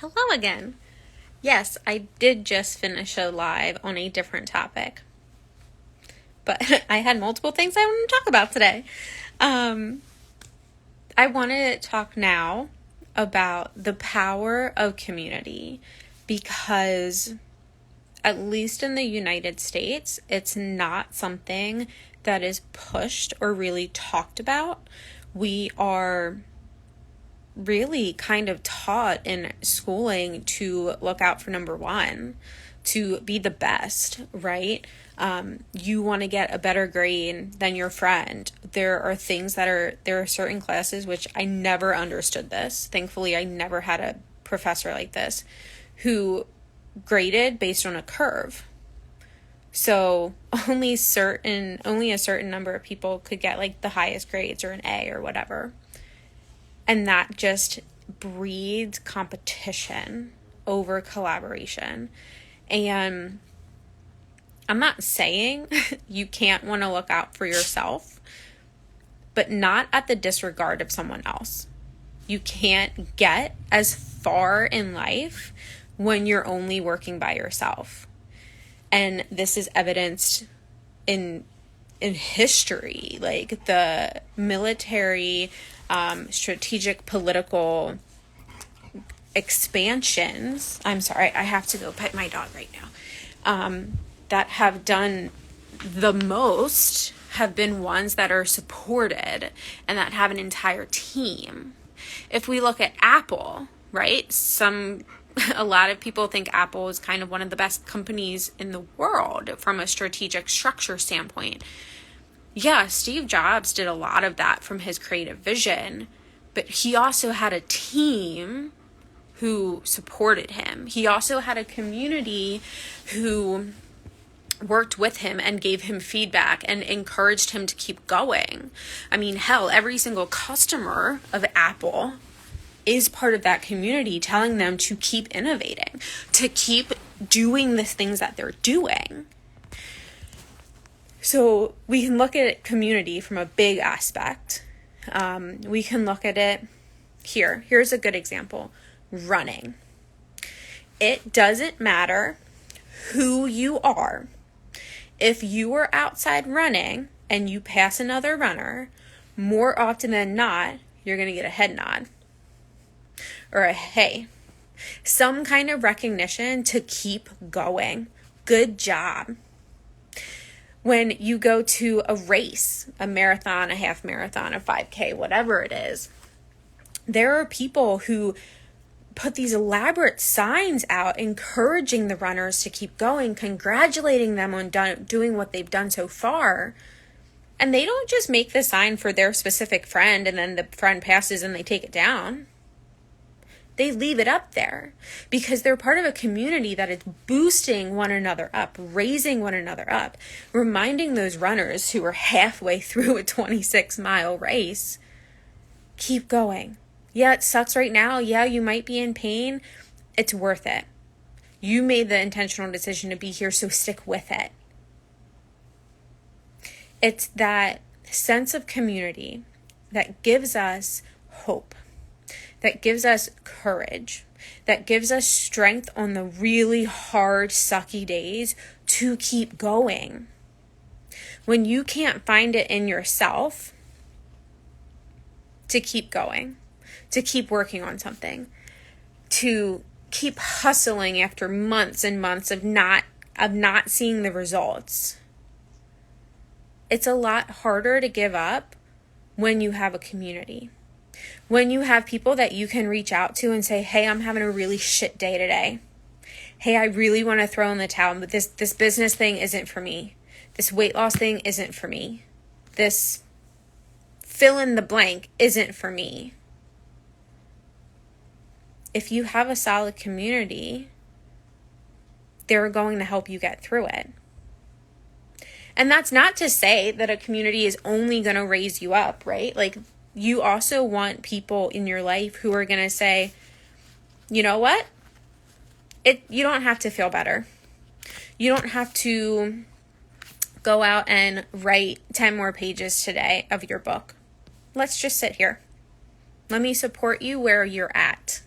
Hello again. Yes, I did just finish a live on a different topic, but I had multiple things I wanted to talk about today. I wanted to talk now about the power of community because, at least in the United States, it's not something that is pushed or really talked about. We are really kind of taught in schooling to look out for number one, to be the best, right? You want to get a better grade than your friend. There are certain classes which I never understood this. Thankfully, I never had a professor like this who graded based on a curve. So only a certain number of people could get like the highest grades or an A or whatever. And that just breeds competition over collaboration. And I'm not saying you can't want to look out for yourself, but not at the disregard of someone else. You can't get as far in life when you're only working by yourself. And this is evidenced in history, like the military, strategic political expansions. I'm sorry, I have to go pet my dog right now. That have done the most have been ones that are supported and that have an entire team. If we look at Apple, right? A lot of people think Apple is kind of one of the best companies in the world from a strategic structure standpoint. Yeah, Steve Jobs did a lot of that from his creative vision, but he also had a team who supported him. He also had a community who worked with him and gave him feedback and encouraged him to keep going. I mean, hell, every single customer of Apple is part of that community, telling them to keep innovating, to keep doing the things that they're doing. So we can look at community from a big aspect. We can look at it here. Here's a good example. Running. It doesn't matter who you are. If you are outside running and you pass another runner, more often than not, you're going to get a head nod or a hey. Some kind of recognition to keep going. Good job. When you go to a race, a marathon, a half marathon, a 5K, whatever it is, there are people who put these elaborate signs out encouraging the runners to keep going, congratulating them on doing what they've done so far. And they don't just make the sign for their specific friend and then the friend passes and they take it down. They leave it up there because they're part of a community that is boosting one another up, raising one another up, reminding those runners who are halfway through a 26-mile race, keep going. Yeah, it sucks right now. Yeah, you might be in pain. It's worth it. You made the intentional decision to be here, so stick with it. It's that sense of community that gives us hope, that gives us courage, that gives us strength on the really hard, sucky days to keep going. When you can't find it in yourself to keep going, to keep working on something, to keep hustling after months and months of not seeing the results, it's a lot harder to give up when you have a community. When you have people that you can reach out to and say, hey, I'm having a really shit day today. Hey, I really want to throw in the towel, but this business thing isn't for me. This weight loss thing isn't for me. This fill in the blank isn't for me. If you have a solid community, they're going to help you get through it. And that's not to say that a community is only going to raise you up, right? Like, you also want people in your life who are going to say, you know what? You don't have to feel better. You don't have to go out and write 10 more pages today of your book. Let's just sit here. Let me support you where you're at.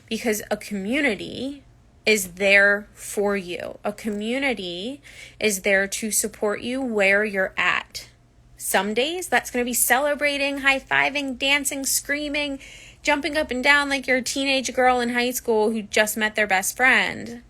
because a community is there for you. A community is there to support you where you're at. Some days that's going to be celebrating, high-fiving, dancing, screaming, jumping up and down like you're a teenage girl in high school who just met their best friend.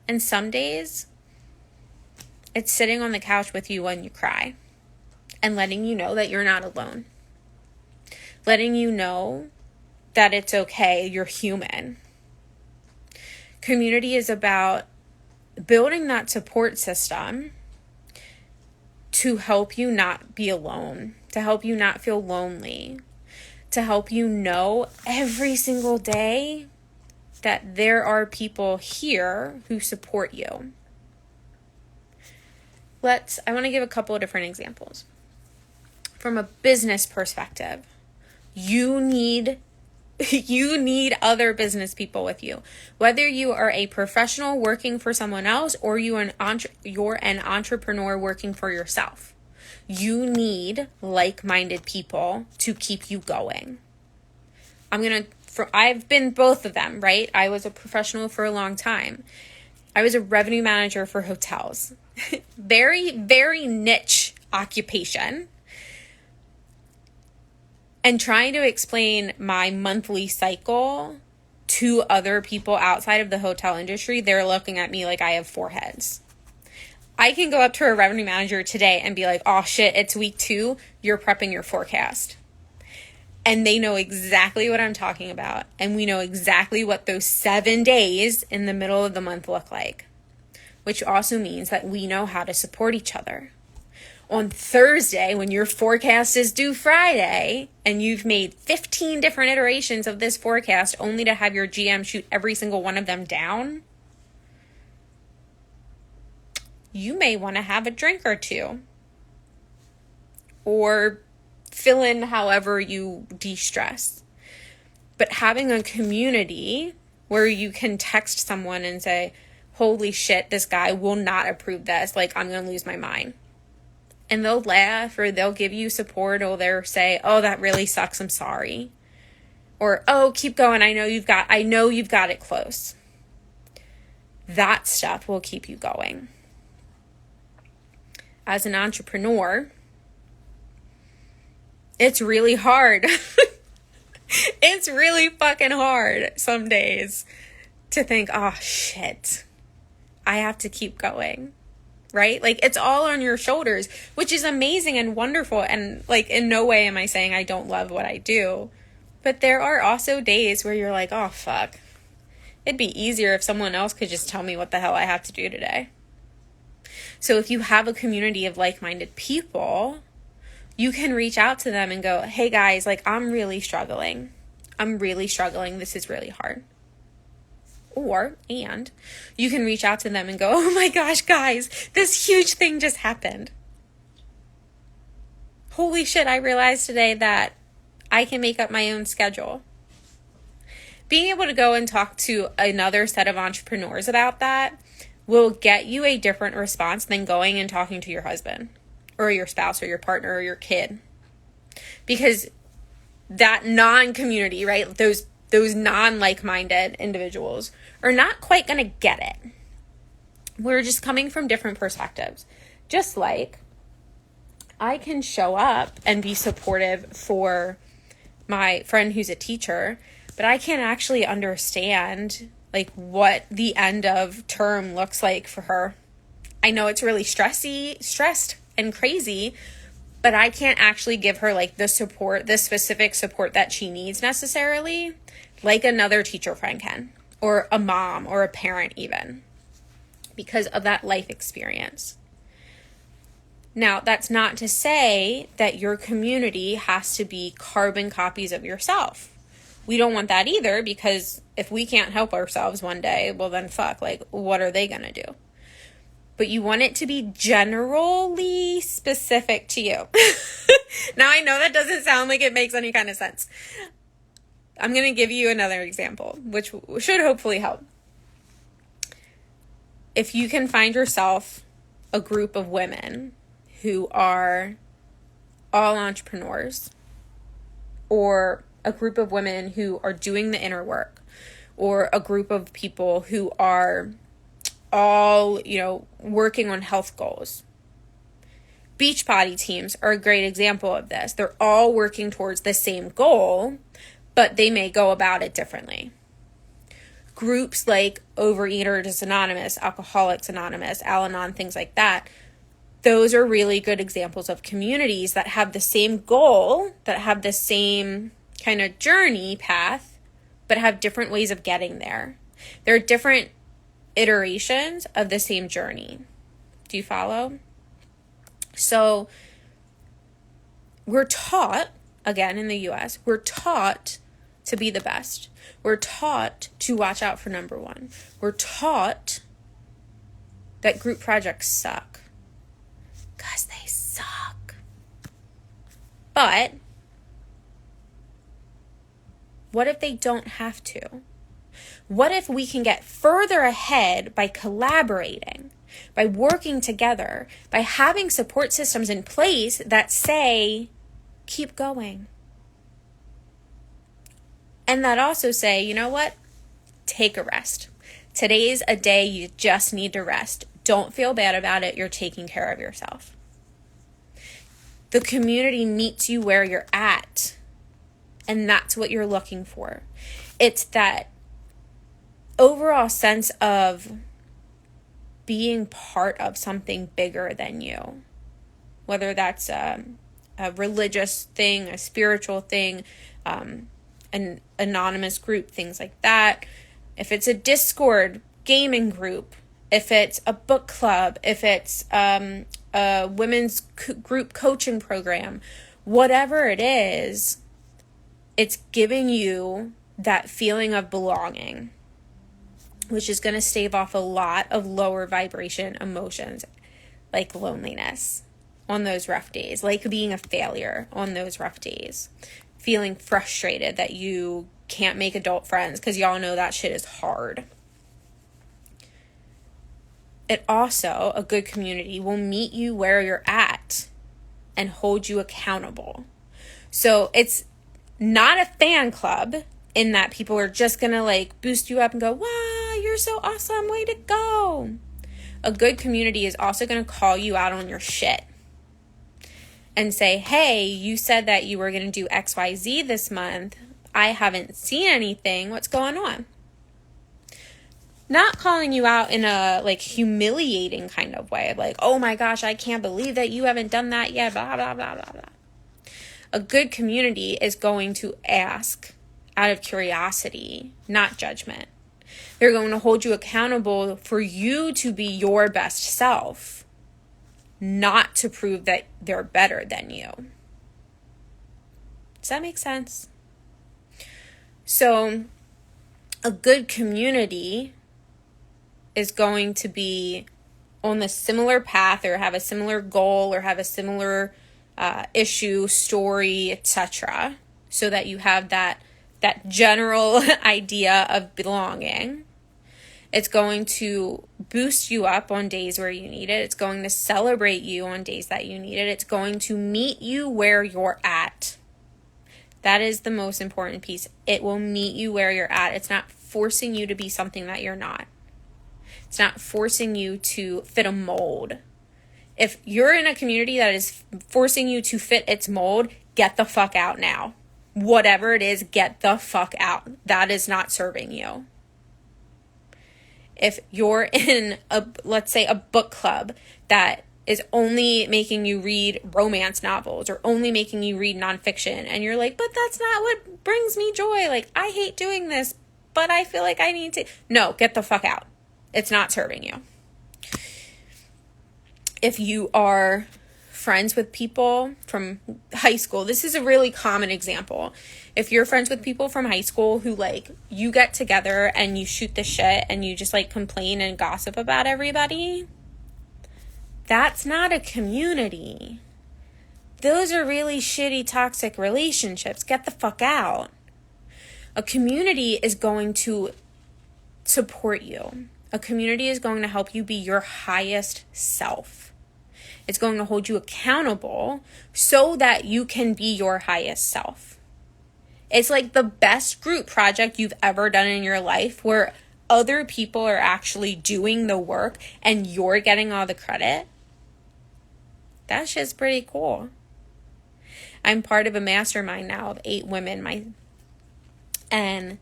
And some days it's sitting on the couch with you when you cry and letting you know that you're not alone. Letting you know that it's okay, you're human. Community is about building that support system to help you not be alone, to help you not feel lonely, to help you know every single day that there are people here who support you. I want to give a couple of different examples. From a business perspective, you need other business people with you. Whether you are a professional working for someone else or you're an entrepreneur working for yourself, you need like-minded people to keep you going. I've been both of them, right? I was a professional for a long time. I was a revenue manager for hotels. Very, very niche occupation. And trying to explain my monthly cycle to other people outside of the hotel industry, they're looking at me like I have four heads. I can go up to a revenue manager today and be like, oh shit, it's week 2, you're prepping your forecast. And they know exactly what I'm talking about. And we know exactly what those 7 days in the middle of the month look like. Which also means that we know how to support each other. On Thursday, when your forecast is due Friday, and you've made 15 different iterations of this forecast only to have your GM shoot every single one of them down, you may want to have a drink or two. Or fill in however you de-stress. But having a community where you can text someone and say, holy shit, this guy will not approve this. Like, I'm going to lose my mind. And they'll laugh or they'll give you support or they'll say, oh, that really sucks, I'm sorry. Or, oh, keep going, I know you've got it close. That stuff will keep you going. As an entrepreneur, it's really hard. It's really fucking hard some days to think, oh shit, I have to keep going. Right? Like, it's all on your shoulders, which is amazing and wonderful. And like, in no way am I saying I don't love what I do. But there are also days where you're like, oh, fuck. It'd be easier if someone else could just tell me what the hell I have to do today. So if you have a community of like-minded people, you can reach out to them and go, hey guys, like, I'm really struggling. This is really hard. And you can reach out to them and go, oh my gosh, guys, this huge thing just happened. Holy shit, I realized today that I can make up my own schedule. Being able to go and talk to another set of entrepreneurs about that will get you a different response than going and talking to your husband or your spouse or your partner or your kid. Because that non-community, right, those non-like-minded individuals are not quite going to get it. We're just coming from different perspectives. Just like I can show up and be supportive for my friend who's a teacher, but I can't actually understand like what the end of term looks like for her. I know it's really stressed and crazy, but I can't actually give her like the specific support that she needs necessarily, like another teacher friend can, or a mom or a parent even, because of that life experience. Now, that's not to say that your community has to be carbon copies of yourself. We don't want that either, because if we can't help ourselves one day, well then fuck, like what are they gonna do? But you want it to be generally specific to you. Now, I know that doesn't sound like it makes any kind of sense. I'm going to give you another example, which should hopefully help. If you can find yourself a group of women who are all entrepreneurs, or a group of women who are doing the inner work, or a group of people who are all, working on health goals. Beachbody teams are a great example of this. They're all working towards the same goal, but they may go about it differently. Groups like Overeaters Anonymous, Alcoholics Anonymous, Al-Anon, things like that, those are really good examples of communities that have the same goal, that have the same kind of journey path, but have different ways of getting there. There are different iterations of the same journey. Do you follow? So we're taught, again in the US, we're taught to be the best. We're taught to watch out for number one. We're taught that group projects suck. Because they suck. But what if they don't have to? What if we can get further ahead by collaborating, by working together, by having support systems in place that say, keep going? And that also say, you know what? Take a rest. Today's a day you just need to rest. Don't feel bad about it. You're taking care of yourself. The community meets you where you're at. And that's what you're looking for. It's that overall sense of being part of something bigger than you. Whether that's a religious thing, a spiritual thing, an anonymous group, things like that. If it's a Discord gaming group, if it's a book club, if it's a women's group coaching program, whatever it is, it's giving you that feeling of belonging, which is going to stave off a lot of lower vibration emotions like loneliness on those rough days, like being a failure on those rough days, feeling frustrated that you can't make adult friends, because y'all know that shit is hard. It also, a good community will meet you where you're at and hold you accountable. So it's not a fan club in that people are just going to boost you up and go, wow, you're so awesome, way to go. A good community is also going to call you out on your shit and say, hey, you said that you were going to do XYZ this month. I haven't seen anything. What's going on? Not calling you out in a humiliating kind of way. Oh my gosh, I can't believe that you haven't done that yet. Blah, blah, blah, blah, blah. A good community is going to ask out of curiosity, not judgment. They're going to hold you accountable for you to be your best self, not to prove that they're better than you. Does that make sense? So, a good community is going to be on the similar path, or have a similar goal, or have a similar issue, story, etc., so that you have that general idea of belonging. It's going to boost you up on days where you need it. It's going to celebrate you on days that you need it. It's going to meet you where you're at. That is the most important piece. It will meet you where you're at. It's not forcing you to be something that you're not. It's not forcing you to fit a mold. If you're in a community that is forcing you to fit its mold, get the fuck out now. Whatever it is, get the fuck out. That is not serving you. If you're in let's say a book club that is only making you read romance novels, or only making you read nonfiction, and you're like, but that's not what brings me joy. I hate doing this, but I feel like I need to. No, get the fuck out. It's not serving you. If you are friends with people from high school, this is a really common example. If you're friends with people from high school who you get together and you shoot the shit and you just complain and gossip about everybody, that's not a community. Those are really shitty, toxic relationships. Get the fuck out. A community is going to support you. A community is going to help you be your highest self. It's going to hold you accountable so that you can be your highest self. It's like the best group project you've ever done in your life, where other people are actually doing the work and you're getting all the credit. That shit's pretty cool. I'm part of a mastermind now of 8 women, and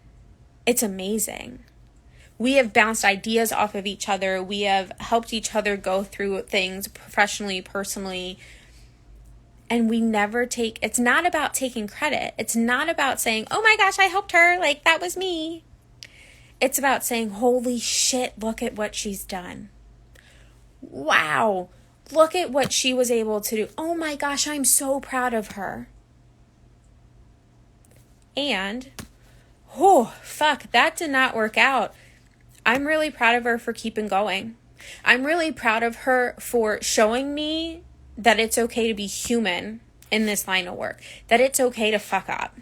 it's amazing. We have bounced ideas off of each other. We have helped each other go through things professionally, personally. And we never it's not about taking credit. It's not about saying, oh my gosh, I helped her. Like, that was me. It's about saying, holy shit, look at what she's done. Wow, look at what she was able to do. Oh my gosh, I'm so proud of her. And, oh, fuck, that did not work out. I'm really proud of her for keeping going. I'm really proud of her for showing me that it's okay to be human in this line of work, that it's okay to fuck up.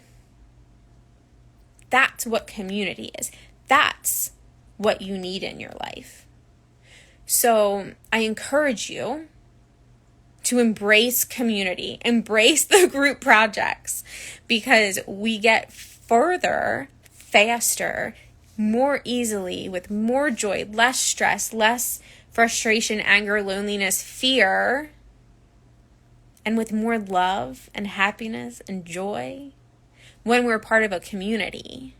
That's what community is. That's what you need in your life. So I encourage you to embrace community, embrace the group projects, because we get further, faster, more easily, with more joy, less stress, less frustration, anger, loneliness, fear, and with more love and happiness and joy when we're part of a community.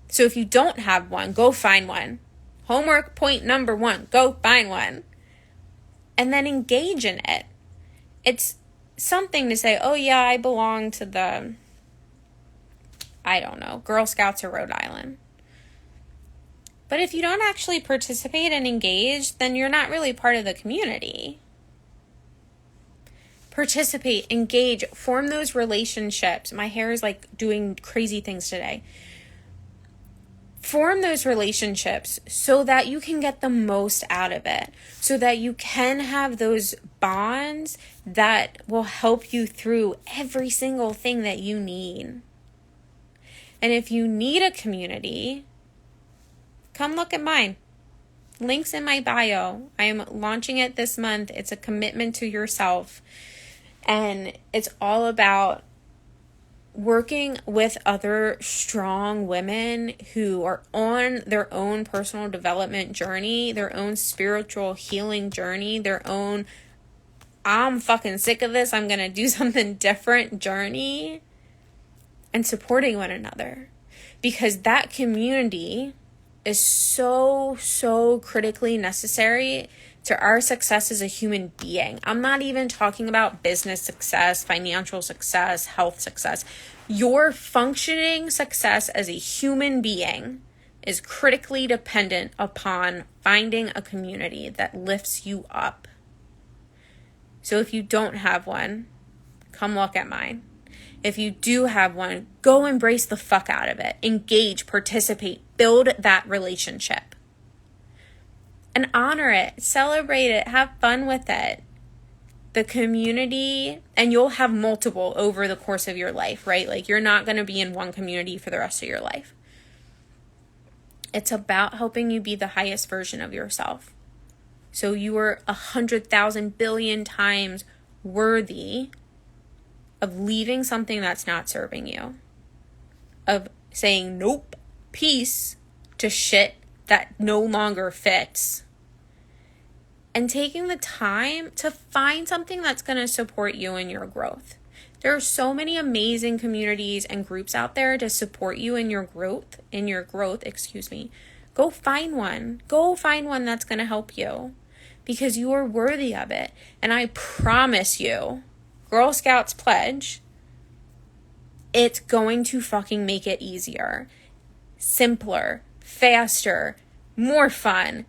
So if you don't have one, go find one. Homework point number 1, go find one. And then engage in it. It's something to say, oh yeah, I belong to the, I don't know, Girl Scouts of Rhode Island. But if you don't actually participate and engage, then you're not really part of the community. Participate, engage, form those relationships. My hair is like doing crazy things today. Form those relationships so that you can get the most out of it, so that you can have those bonds that will help you through every single thing that you need. And if you need a community, come look at mine. Links in my bio. I am launching it this month. It's a commitment to yourself. And it's all about working with other strong women who are on their own personal development journey, their own spiritual healing journey, their own, I'm fucking sick of this, I'm going to do something different journey, and supporting one another. Because that community is so, so critically necessary to our success as a human being. I'm not even talking about business success, financial success, health success. Your functioning success as a human being is critically dependent upon finding a community that lifts you up. So if you don't have one, come look at mine. If you do have one, go embrace the fuck out of it. Engage, participate, build that relationship. And honor it, celebrate it, have fun with it. The community, and you'll have multiple over the course of your life, right? Like, you're not going to be in one community for the rest of your life. It's about helping you be the highest version of yourself. So you are 100,000 billion times worthy of leaving something that's not serving you. Of saying nope, peace to shit that no longer fits, and taking the time to find something that's going to support you in your growth. There are so many amazing communities and groups out there to support you in your growth, Go find one. Go find one that's going to help you, because you are worthy of it. And I promise you, Girl Scouts pledge, it's going to fucking make it easier, simpler, faster, more fun,